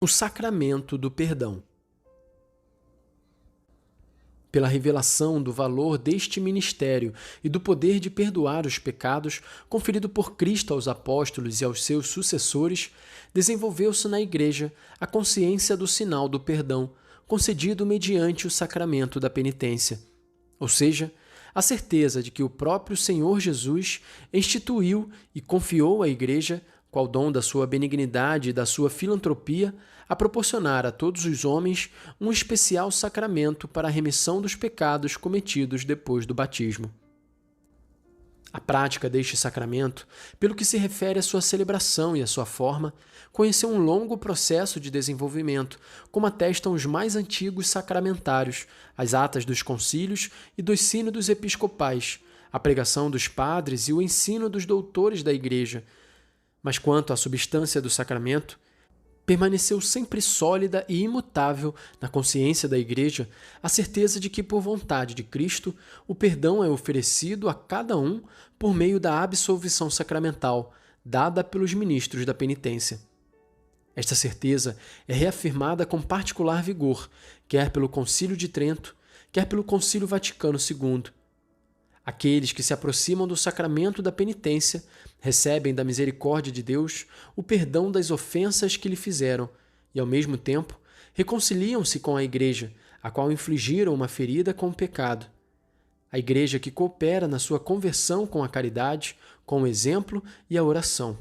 O sacramento do perdão. Pela revelação do valor deste ministério e do poder de perdoar os pecados conferido por Cristo aos apóstolos e aos seus sucessores, desenvolveu-se na Igreja a consciência do sinal do perdão, concedido mediante o sacramento da penitência, ou seja, a certeza de que o próprio Senhor Jesus instituiu e confiou à Igreja, qual dom da sua benignidade e da sua filantropia, a proporcionar a todos os homens um especial sacramento para a remissão dos pecados cometidos depois do batismo. A prática deste sacramento, pelo que se refere à sua celebração e à sua forma, conheceu um longo processo de desenvolvimento, como atestam os mais antigos sacramentários, as atas dos concílios e dos sínodos episcopais, a pregação dos padres e o ensino dos doutores da Igreja. Mas quanto à substância do sacramento, permaneceu sempre sólida e imutável na consciência da Igreja a certeza de que, por vontade de Cristo, o perdão é oferecido a cada um por meio da absolvição sacramental, dada pelos ministros da penitência. Esta certeza é reafirmada com particular vigor, quer pelo Concílio de Trento, quer pelo Concílio Vaticano II. Aqueles que se aproximam do sacramento da penitência recebem da misericórdia de Deus o perdão das ofensas que lhe fizeram e, ao mesmo tempo, reconciliam-se com a Igreja, a qual infligiram uma ferida com o pecado. A Igreja que coopera na sua conversão com a caridade, com o exemplo e a oração.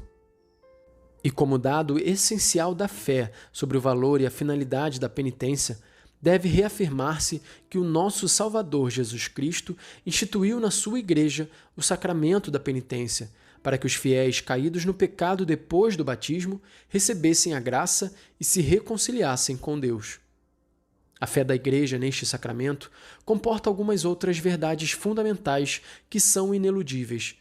E como dado essencial da fé sobre o valor e a finalidade da penitência, deve reafirmar-se que o nosso Salvador Jesus Cristo instituiu na sua Igreja o sacramento da penitência, para que os fiéis caídos no pecado depois do batismo recebessem a graça e se reconciliassem com Deus. A fé da Igreja neste sacramento comporta algumas outras verdades fundamentais que são ineludíveis.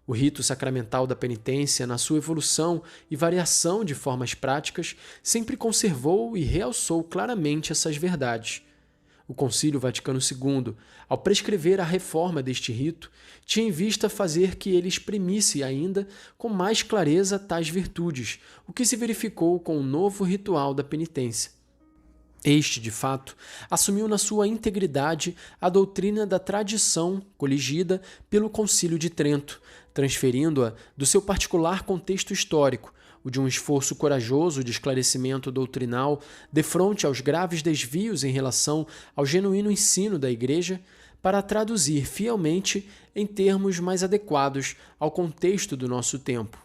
O rito sacramental da penitência, na sua evolução e variação de formas práticas, sempre conservou e realçou claramente essas verdades. O Concílio Vaticano II, ao prescrever a reforma deste rito, tinha em vista fazer que ele exprimisse ainda com mais clareza tais virtudes, o que se verificou com o novo ritual da penitência. Este, de fato, assumiu na sua integridade a doutrina da tradição coligida pelo Concílio de Trento, transferindo-a do seu particular contexto histórico, o de um esforço corajoso de esclarecimento doutrinal defronte aos graves desvios em relação ao genuíno ensino da Igreja, para a traduzir fielmente em termos mais adequados ao contexto do nosso tempo.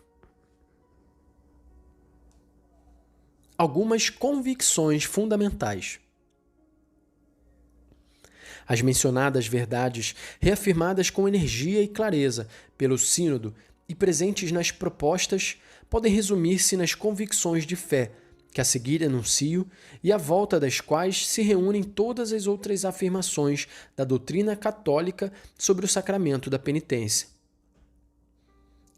Algumas convicções fundamentais. As mencionadas verdades, reafirmadas com energia e clareza pelo Sínodo e presentes nas propostas, podem resumir-se nas convicções de fé, que a seguir enuncio e à volta das quais se reúnem todas as outras afirmações da doutrina católica sobre o sacramento da penitência.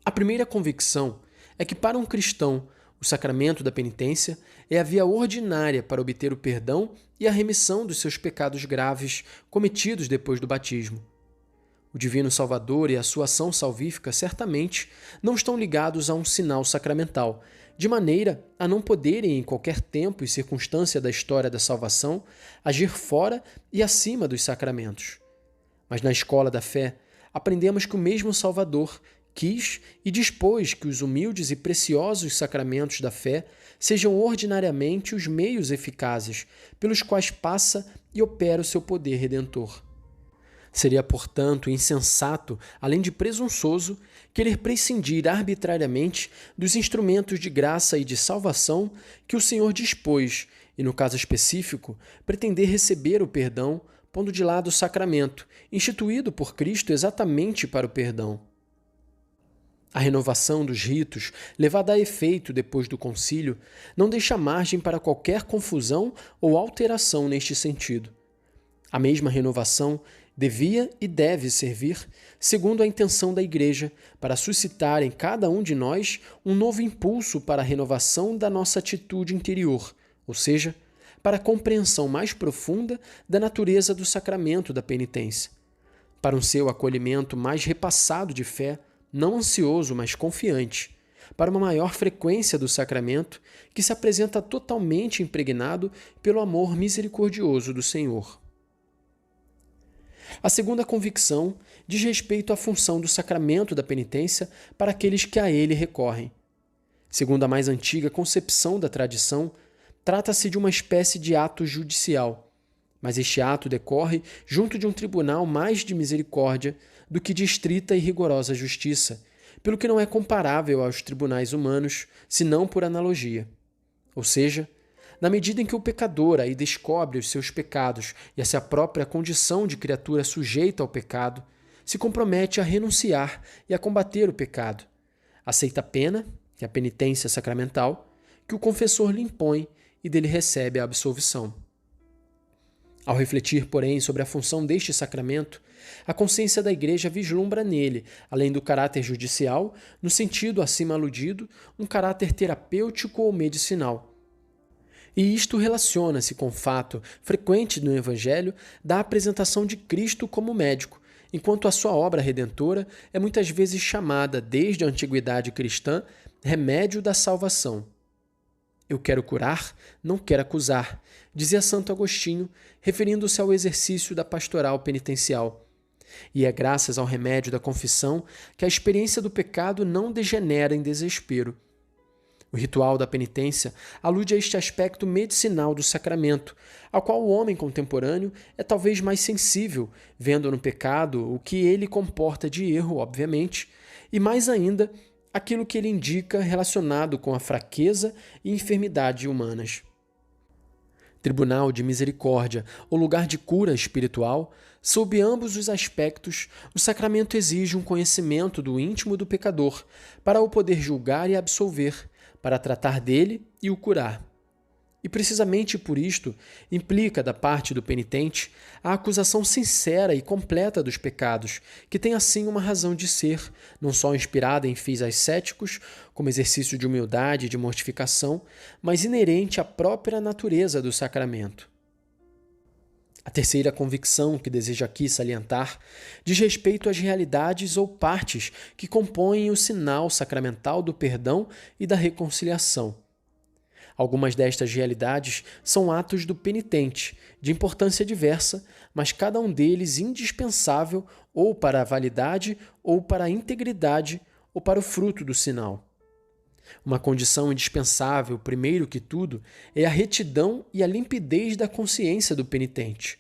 A primeira convicção é que, para um cristão, o sacramento da penitência é a via ordinária para obter o perdão e a remissão dos seus pecados graves cometidos depois do batismo. O Divino Salvador e a sua ação salvífica certamente não estão ligados a um sinal sacramental, de maneira a não poderem, em qualquer tempo e circunstância da história da salvação, agir fora e acima dos sacramentos. Mas na escola da fé, aprendemos que o mesmo Salvador quis e dispôs que os humildes e preciosos sacramentos da fé sejam ordinariamente os meios eficazes pelos quais passa e opera o seu poder redentor. Seria, portanto, insensato, além de presunçoso, querer prescindir arbitrariamente dos instrumentos de graça e de salvação que o Senhor dispôs e, no caso específico, pretender receber o perdão, pondo de lado o sacramento, instituído por Cristo exatamente para o perdão. A renovação dos ritos, levada a efeito depois do concílio, não deixa margem para qualquer confusão ou alteração neste sentido. A mesma renovação devia e deve servir, segundo a intenção da Igreja, para suscitar em cada um de nós um novo impulso para a renovação da nossa atitude interior, ou seja, para a compreensão mais profunda da natureza do sacramento da penitência, para um seu acolhimento mais repassado de fé, não ansioso, mas confiante, para uma maior frequência do sacramento, que se apresenta totalmente impregnado pelo amor misericordioso do Senhor. A segunda convicção diz respeito à função do sacramento da penitência para aqueles que a ele recorrem. Segundo a mais antiga concepção da tradição, trata-se de uma espécie de ato judicial, mas este ato decorre junto de um tribunal mais de misericórdia do que de estrita e rigorosa justiça, pelo que não é comparável aos tribunais humanos, senão por analogia. Ou seja, na medida em que o pecador aí descobre os seus pecados e a sua própria condição de criatura sujeita ao pecado, se compromete a renunciar e a combater o pecado, aceita a pena, que é a penitência sacramental, que o confessor lhe impõe e dele recebe a absolvição. Ao refletir, porém, sobre a função deste sacramento, a consciência da Igreja vislumbra nele, além do caráter judicial, no sentido acima aludido, um caráter terapêutico ou medicinal. E isto relaciona-se com o fato, frequente no Evangelho, da apresentação de Cristo como médico, enquanto a sua obra redentora é muitas vezes chamada, desde a antiguidade cristã, remédio da salvação. Eu quero curar, não quero acusar, dizia Santo Agostinho, referindo-se ao exercício da pastoral penitencial. E é graças ao remédio da confissão que a experiência do pecado não degenera em desespero. O ritual da penitência alude a este aspecto medicinal do sacramento, ao qual o homem contemporâneo é talvez mais sensível, vendo no pecado o que ele comporta de erro, obviamente, e mais ainda, aquilo que ele indica relacionado com a fraqueza e enfermidade humanas. Tribunal de misericórdia ou lugar de cura espiritual, sob ambos os aspectos, o sacramento exige um conhecimento do íntimo do pecador para o poder julgar e absolver, para tratar dele e o curar. E precisamente por isto, implica da parte do penitente a acusação sincera e completa dos pecados, que tem assim uma razão de ser, não só inspirada em fins ascéticos, como exercício de humildade e de mortificação, mas inerente à própria natureza do sacramento. A terceira convicção que desejo aqui salientar diz respeito às realidades ou partes que compõem o sinal sacramental do perdão e da reconciliação. Algumas destas realidades são atos do penitente, de importância diversa, mas cada um deles indispensável ou para a validade, ou para a integridade, ou para o fruto do sinal. Uma condição indispensável, primeiro que tudo, é a retidão e a limpidez da consciência do penitente.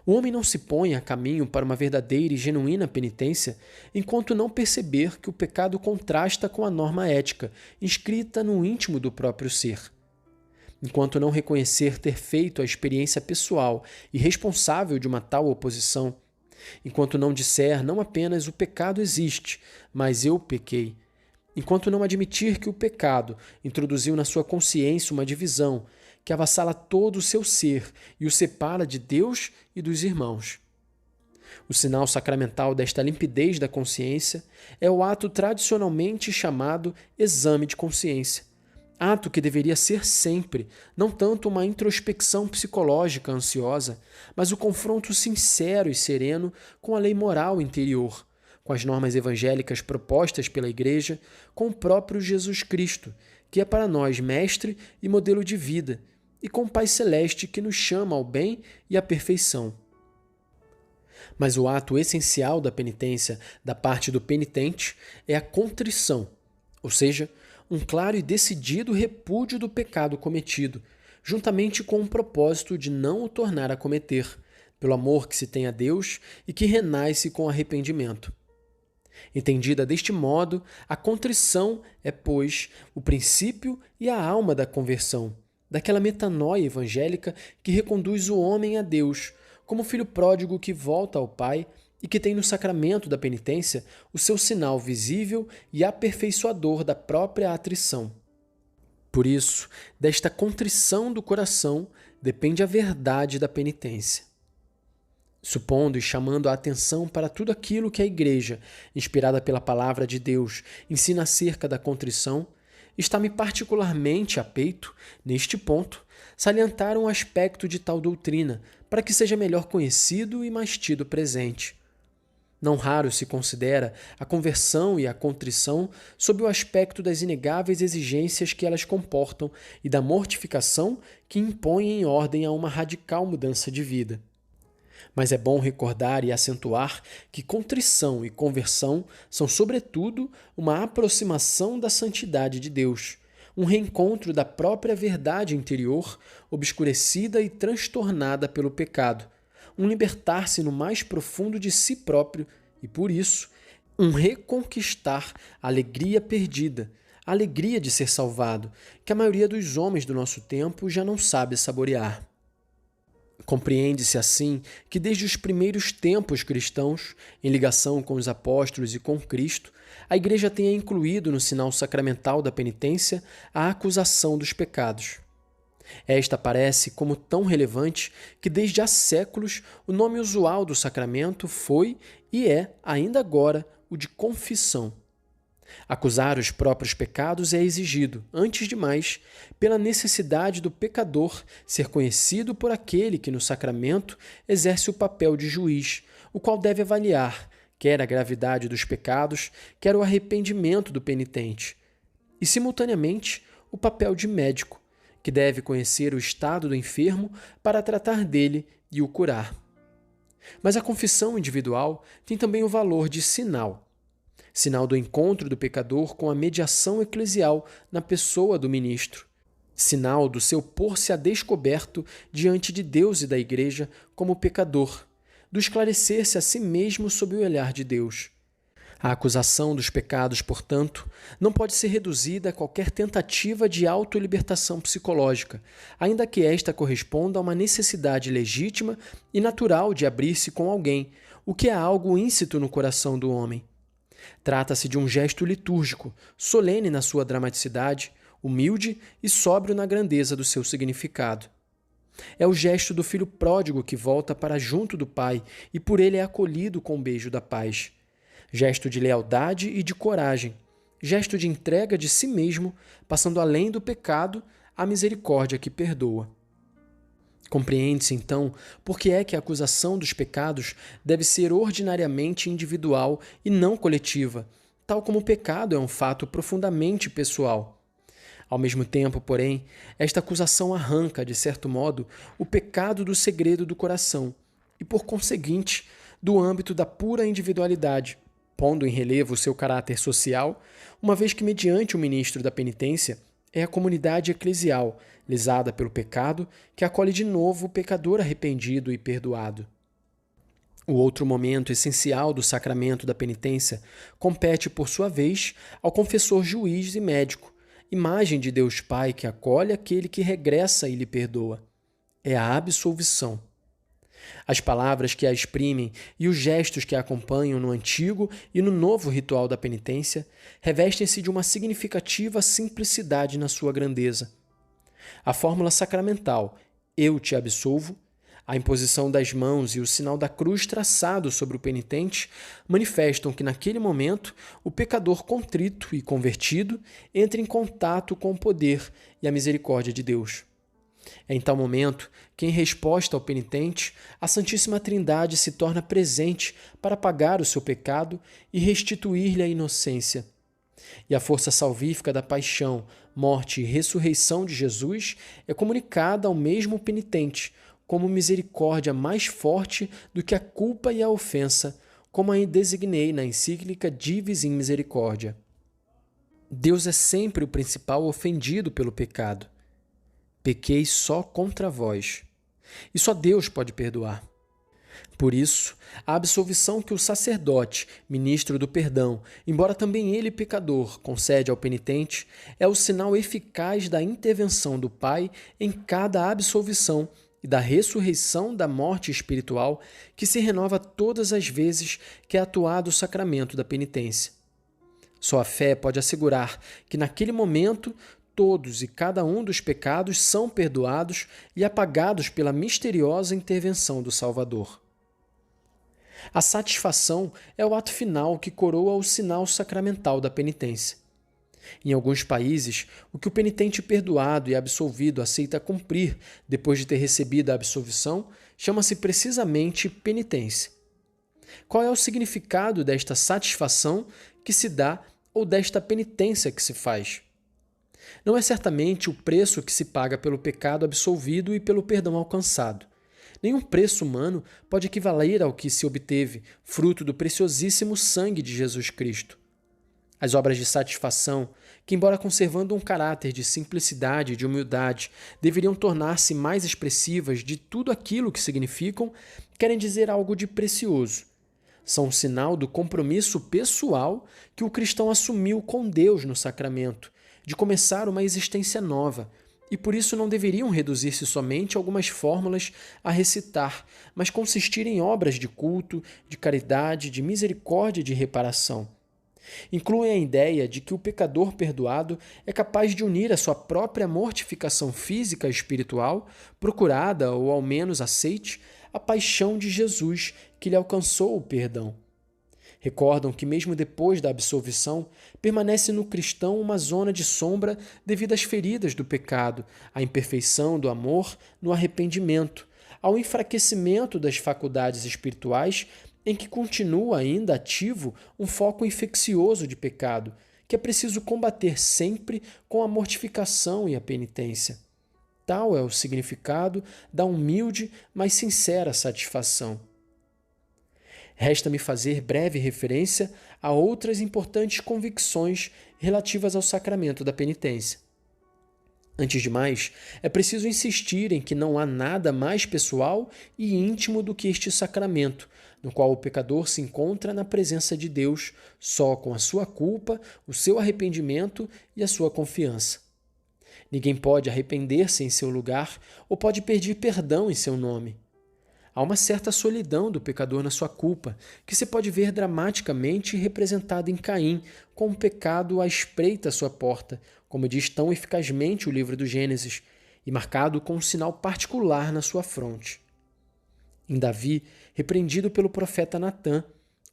O homem não se põe a caminho para uma verdadeira e genuína penitência enquanto não perceber que o pecado contrasta com a norma ética, inscrita no íntimo do próprio ser. Enquanto não reconhecer ter feito a experiência pessoal e responsável de uma tal oposição, enquanto não disser não apenas o pecado existe, mas eu pequei, enquanto não admitir que o pecado introduziu na sua consciência uma divisão que avassala todo o seu ser e o separa de Deus e dos irmãos. O sinal sacramental desta limpidez da consciência é o ato tradicionalmente chamado exame de consciência, ato que deveria ser sempre, não tanto uma introspecção psicológica ansiosa, mas o confronto sincero e sereno com a lei moral interior, com as normas evangélicas propostas pela Igreja, com o próprio Jesus Cristo, que é para nós mestre e modelo de vida, e com o Pai Celeste que nos chama ao bem e à perfeição. Mas o ato essencial da penitência da parte do penitente é a contrição, ou seja, um claro e decidido repúdio do pecado cometido, juntamente com o propósito de não o tornar a cometer, pelo amor que se tem a Deus e que renasce com arrependimento. Entendida deste modo, a contrição é, pois, o princípio e a alma da conversão, daquela metanoia evangélica que reconduz o homem a Deus, como o filho pródigo que volta ao Pai e que tem no sacramento da penitência o seu sinal visível e aperfeiçoador da própria atrição. Por isso, desta contrição do coração depende a verdade da penitência. Supondo e chamando a atenção para tudo aquilo que a Igreja, inspirada pela Palavra de Deus, ensina acerca da contrição, está-me particularmente a peito, neste ponto, salientar um aspecto de tal doutrina, para que seja melhor conhecido e mais tido presente. Não raro se considera a conversão e a contrição sob o aspecto das inegáveis exigências que elas comportam e da mortificação que impõe em ordem a uma radical mudança de vida. Mas é bom recordar e acentuar que contrição e conversão são, sobretudo, uma aproximação da santidade de Deus, um reencontro da própria verdade interior, obscurecida e transtornada pelo pecado, um libertar-se no mais profundo de si próprio e, por isso, um reconquistar a alegria perdida, a alegria de ser salvado, que a maioria dos homens do nosso tempo já não sabe saborear. Compreende-se assim que desde os primeiros tempos cristãos, em ligação com os apóstolos e com Cristo, a Igreja tenha incluído no sinal sacramental da penitência a acusação dos pecados. Esta parece como tão relevante que desde há séculos o nome usual do sacramento foi e é, ainda agora, o de confissão. Acusar os próprios pecados é exigido, antes de mais, pela necessidade do pecador ser conhecido por aquele que no sacramento exerce o papel de juiz, o qual deve avaliar quer a gravidade dos pecados, quer o arrependimento do penitente, e, simultaneamente, o papel de médico, que deve conhecer o estado do enfermo para tratar dele e o curar. Mas a confissão individual tem também o valor de sinal. Sinal do encontro do pecador com a mediação eclesial na pessoa do ministro. Sinal do seu pôr-se a descoberto diante de Deus e da Igreja como pecador, do esclarecer-se a si mesmo sob o olhar de Deus. A acusação dos pecados, portanto, não pode ser reduzida a qualquer tentativa de autolibertação psicológica, ainda que esta corresponda a uma necessidade legítima e natural de abrir-se com alguém, o que é algo íncito no coração do homem. Trata-se de um gesto litúrgico, solene na sua dramaticidade, humilde e sóbrio na grandeza do seu significado. É o gesto do filho pródigo que volta para junto do pai e por ele é acolhido com o beijo da paz. Gesto de lealdade e de coragem, gesto de entrega de si mesmo, passando além do pecado à misericórdia que perdoa. Compreende-se, então, por que é que a acusação dos pecados deve ser ordinariamente individual e não coletiva, tal como o pecado é um fato profundamente pessoal. Ao mesmo tempo, porém, esta acusação arranca, de certo modo, o pecado do segredo do coração e, por conseguinte, do âmbito da pura individualidade, pondo em relevo o seu caráter social, uma vez que, mediante o ministro da penitência, é a comunidade eclesial, lesada pelo pecado, que acolhe de novo o pecador arrependido e perdoado. O outro momento essencial do sacramento da penitência compete, por sua vez, ao confessor juiz e médico, imagem de Deus Pai que acolhe aquele que regressa e lhe perdoa. É a absolvição. As palavras que a exprimem e os gestos que a acompanham no antigo e no novo ritual da penitência revestem-se de uma significativa simplicidade na sua grandeza. A fórmula sacramental, eu te absolvo, a imposição das mãos e o sinal da cruz traçado sobre o penitente manifestam que, naquele momento, o pecador contrito e convertido entra em contato com o poder e a misericórdia de Deus. É em tal momento que, em resposta ao penitente, a Santíssima Trindade se torna presente para apagar o seu pecado e restituir-lhe a inocência. E a força salvífica da paixão, morte e ressurreição de Jesus é comunicada ao mesmo penitente como misericórdia mais forte do que a culpa e a ofensa, como a designei na encíclica Divis in Misericordia. Deus é sempre o principal ofendido pelo pecado. Pequei só contra vós. E só Deus pode perdoar. Por isso, a absolvição que o sacerdote, ministro do perdão, embora também ele pecador, concede ao penitente, é o sinal eficaz da intervenção do Pai em cada absolvição e da ressurreição da morte espiritual que se renova todas as vezes que é atuado o sacramento da penitência. Só a fé pode assegurar que, naquele momento, todos e cada um dos pecados são perdoados e apagados pela misteriosa intervenção do Salvador. A satisfação é o ato final que coroa o sinal sacramental da penitência. Em alguns países, o que o penitente perdoado e absolvido aceita cumprir depois de ter recebido a absolvição chama-se precisamente penitência. Qual é o significado desta satisfação que se dá ou desta penitência que se faz? Não é certamente o preço que se paga pelo pecado absolvido e pelo perdão alcançado. Nenhum preço humano pode equivaler ao que se obteve, fruto do preciosíssimo sangue de Jesus Cristo. As obras de satisfação, que embora conservando um caráter de simplicidade e de humildade, deveriam tornar-se mais expressivas de tudo aquilo que significam, querem dizer algo de precioso. São um sinal do compromisso pessoal que o cristão assumiu com Deus no sacramento, de começar uma existência nova, e por isso não deveriam reduzir-se somente a algumas fórmulas a recitar, mas consistir em obras de culto, de caridade, de misericórdia e de reparação. Incluem a ideia de que o pecador perdoado é capaz de unir a sua própria mortificação física e espiritual, procurada ou ao menos aceite, à paixão de Jesus que lhe alcançou o perdão. Recordam que mesmo depois da absolvição, permanece no cristão uma zona de sombra devido às feridas do pecado, à imperfeição do amor no arrependimento, ao enfraquecimento das faculdades espirituais em que continua ainda ativo um foco infeccioso de pecado, que é preciso combater sempre com a mortificação e a penitência. Tal é o significado da humilde, mas sincera satisfação. Resta-me fazer breve referência a outras importantes convicções relativas ao sacramento da penitência. Antes de mais, é preciso insistir em que não há nada mais pessoal e íntimo do que este sacramento, no qual o pecador se encontra na presença de Deus só com a sua culpa, o seu arrependimento e a sua confiança. Ninguém pode arrepender-se em seu lugar ou pode pedir perdão em seu nome. Há uma certa solidão do pecador na sua culpa, que se pode ver dramaticamente representada em Caim, com o pecado à espreita à sua porta, como diz tão eficazmente o livro do Gênesis, e marcado com um sinal particular na sua fronte. Em Davi, repreendido pelo profeta Natã,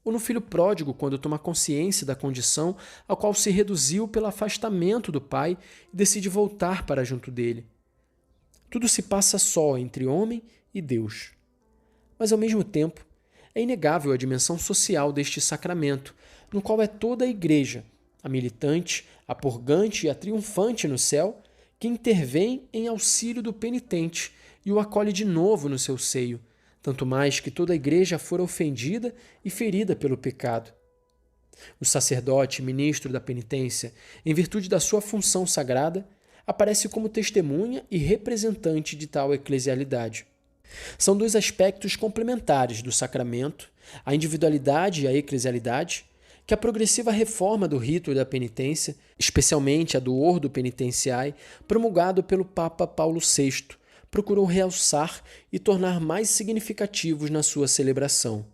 ou no filho pródigo quando toma consciência da condição a qual se reduziu pelo afastamento do pai e decide voltar para junto dele. Tudo se passa só entre homem e Deus. Mas, ao mesmo tempo, é inegável a dimensão social deste sacramento, no qual é toda a Igreja, a militante, a purgante e a triunfante no céu, que intervém em auxílio do penitente e o acolhe de novo no seu seio, tanto mais que toda a Igreja fora ofendida e ferida pelo pecado. O sacerdote, ministro da penitência, em virtude da sua função sagrada, aparece como testemunha e representante de tal eclesialidade. São dois aspectos complementares do sacramento, a individualidade e a eclesialidade, que a progressiva reforma do rito da penitência, especialmente a do Ordo Penitenciae, promulgado pelo Papa Paulo VI, procurou realçar e tornar mais significativos na sua celebração.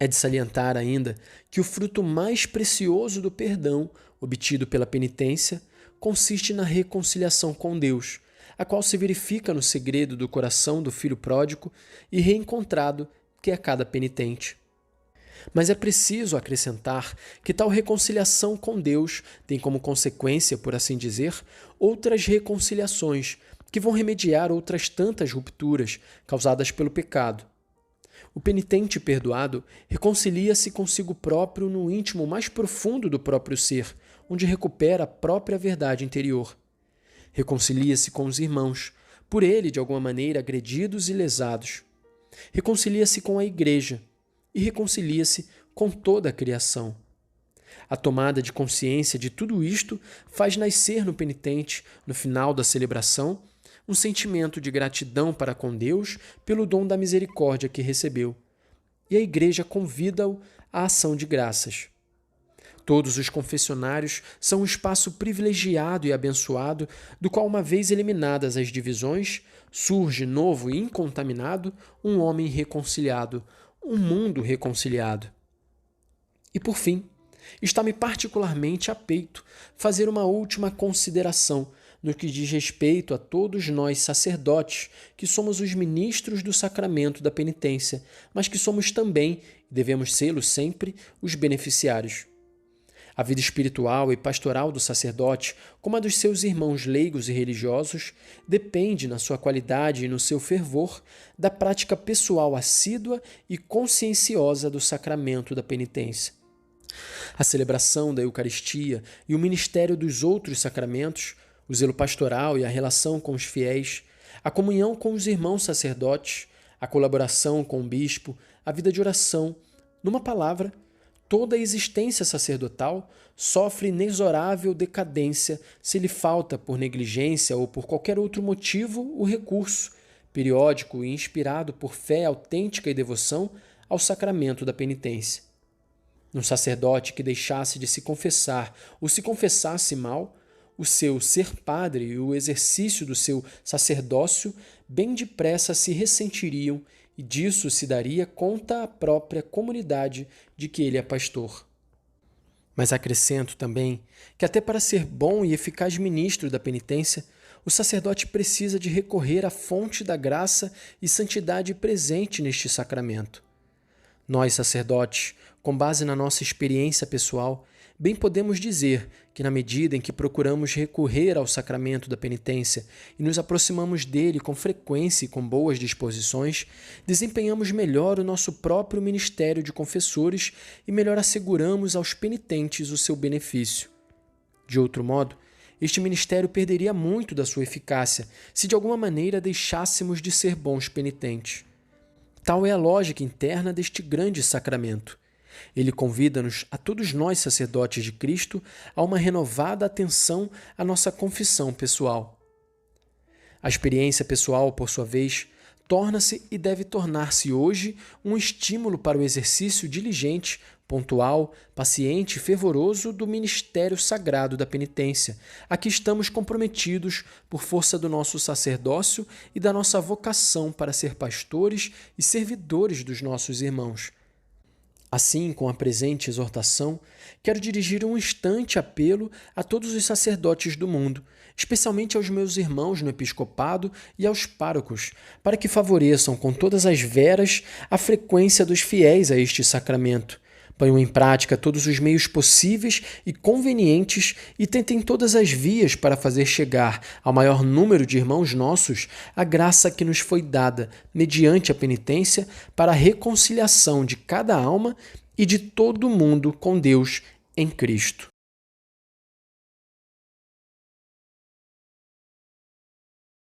É de salientar ainda que o fruto mais precioso do perdão, obtido pela penitência, consiste na reconciliação com Deus, a qual se verifica no segredo do coração do filho pródigo e reencontrado que é cada penitente. Mas é preciso acrescentar que tal reconciliação com Deus tem como consequência, por assim dizer, outras reconciliações que vão remediar outras tantas rupturas causadas pelo pecado. O penitente perdoado reconcilia-se consigo próprio no íntimo mais profundo do próprio ser, onde recupera a própria verdade interior. Reconcilia-se com os irmãos, por ele, de alguma maneira, agredidos e lesados. Reconcilia-se com a Igreja e reconcilia-se com toda a criação. A tomada de consciência de tudo isto faz nascer no penitente, no final da celebração, um sentimento de gratidão para com Deus pelo dom da misericórdia que recebeu. E a Igreja convida-o à ação de graças. Todos os confessionários são um espaço privilegiado e abençoado, do qual, uma vez eliminadas as divisões, surge novo e incontaminado um homem reconciliado, um mundo reconciliado. E, por fim, está-me particularmente a peito fazer uma última consideração no que diz respeito a todos nós sacerdotes, que somos os ministros do sacramento da penitência, mas que somos também, e devemos sê-lo sempre, os beneficiários. A vida espiritual e pastoral do sacerdote, como a dos seus irmãos leigos e religiosos, depende, na sua qualidade e no seu fervor, da prática pessoal assídua e conscienciosa do sacramento da penitência. A celebração da Eucaristia e o ministério dos outros sacramentos, o zelo pastoral e a relação com os fiéis, a comunhão com os irmãos sacerdotes, a colaboração com o bispo, a vida de oração, numa palavra, toda a existência sacerdotal sofre inexorável decadência se lhe falta, por negligência ou por qualquer outro motivo, o recurso, periódico e inspirado por fé autêntica e devoção, ao sacramento da penitência. Um sacerdote que deixasse de se confessar ou se confessasse mal, o seu ser padre e o exercício do seu sacerdócio bem depressa se ressentiriam e disso se daria conta à própria comunidade de que ele é pastor. Mas acrescento também que até para ser bom e eficaz ministro da penitência, o sacerdote precisa de recorrer à fonte da graça e santidade presente neste sacramento. Nós, sacerdotes, com base na nossa experiência pessoal, bem podemos dizer que, na medida em que procuramos recorrer ao sacramento da penitência e nos aproximamos dele com frequência e com boas disposições, desempenhamos melhor o nosso próprio ministério de confessores e melhor asseguramos aos penitentes o seu benefício. De outro modo, este ministério perderia muito da sua eficácia se de alguma maneira deixássemos de ser bons penitentes. Tal é a lógica interna deste grande sacramento. Ele convida-nos, a todos nós sacerdotes de Cristo, a uma renovada atenção à nossa confissão pessoal. A experiência pessoal, por sua vez, torna-se e deve tornar-se hoje um estímulo para o exercício diligente, pontual, paciente e fervoroso do ministério sagrado da penitência, a que estamos comprometidos por força do nosso sacerdócio e da nossa vocação para ser pastores e servidores dos nossos irmãos. Assim, com a presente exortação, quero dirigir um instante apelo a todos os sacerdotes do mundo, especialmente aos meus irmãos no episcopado e aos párocos, para que favoreçam com todas as veras a frequência dos fiéis a este sacramento. Ponham em prática todos os meios possíveis e convenientes e tentem todas as vias para fazer chegar ao maior número de irmãos nossos a graça que nos foi dada, mediante a penitência, para a reconciliação de cada alma e de todo o mundo com Deus em Cristo.